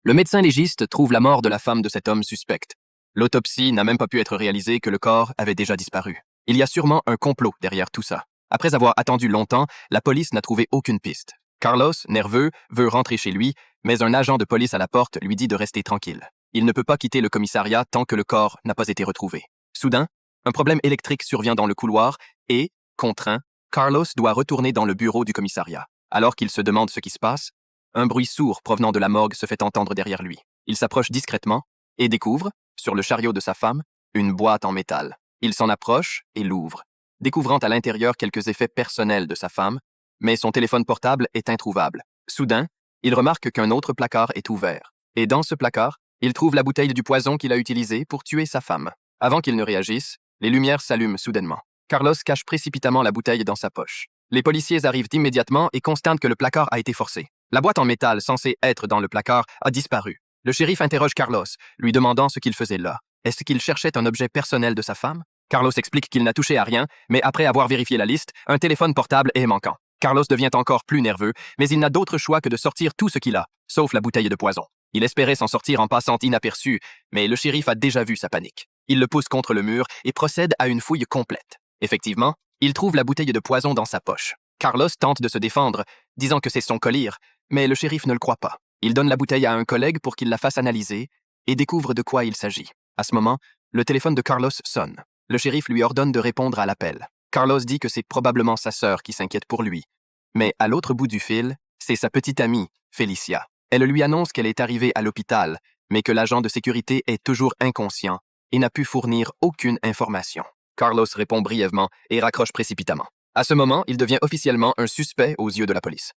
Le médecin légiste trouve la mort de la femme de cet homme suspect. L'autopsie n'a même pas pu être réalisée que le corps avait déjà disparu. Il y a sûrement un complot derrière tout ça. Après avoir attendu longtemps, la police n'a trouvé aucune piste. Carlos, nerveux, veut rentrer chez lui, mais un agent de police à la porte lui dit de rester tranquille. Il ne peut pas quitter le commissariat tant que le corps n'a pas été retrouvé. Soudain, un problème électrique survient dans le couloir et, contraint, Carlos doit retourner dans le bureau du commissariat. Alors qu'il se demande ce qui se passe, un bruit sourd provenant de la morgue se fait entendre derrière lui. Il s'approche discrètement et découvre, sur le chariot de sa femme, une boîte en métal. Il s'en approche et l'ouvre, découvrant à l'intérieur quelques effets personnels de sa femme, mais son téléphone portable est introuvable. Soudain, il remarque qu'un autre placard est ouvert, et dans ce placard, il trouve la bouteille du poison qu'il a utilisé pour tuer sa femme. Avant qu'il ne réagisse, les lumières s'allument soudainement. Carlos cache précipitamment la bouteille dans sa poche. Les policiers arrivent immédiatement et constatent que le placard a été forcé. La boîte en métal censée être dans le placard a disparu. Le shérif interroge Carlos, lui demandant ce qu'il faisait là. Est-ce qu'il cherchait un objet personnel de sa femme? Carlos explique qu'il n'a touché à rien, mais après avoir vérifié la liste, un téléphone portable est manquant. Carlos devient encore plus nerveux, mais il n'a d'autre choix que de sortir tout ce qu'il a, sauf la bouteille de poison. Il espérait s'en sortir en passant inaperçu, mais le shérif a déjà vu sa panique. Il le pousse contre le mur et procède à une fouille complète. Effectivement, il trouve la bouteille de poison dans sa poche. Carlos tente de se défendre, disant que c'est son collier, mais le shérif ne le croit pas. Il donne la bouteille à un collègue pour qu'il la fasse analyser et découvre de quoi il s'agit. À ce moment, le téléphone de Carlos sonne. Le shérif lui ordonne de répondre à l'appel. Carlos dit que c'est probablement sa sœur qui s'inquiète pour lui. Mais à l'autre bout du fil, c'est sa petite amie, Felicia. Elle lui annonce qu'elle est arrivée à l'hôpital, mais que l'agent de sécurité est toujours inconscient et n'a pu fournir aucune information. Carlos répond brièvement et raccroche précipitamment. À ce moment, il devient officiellement un suspect aux yeux de la police.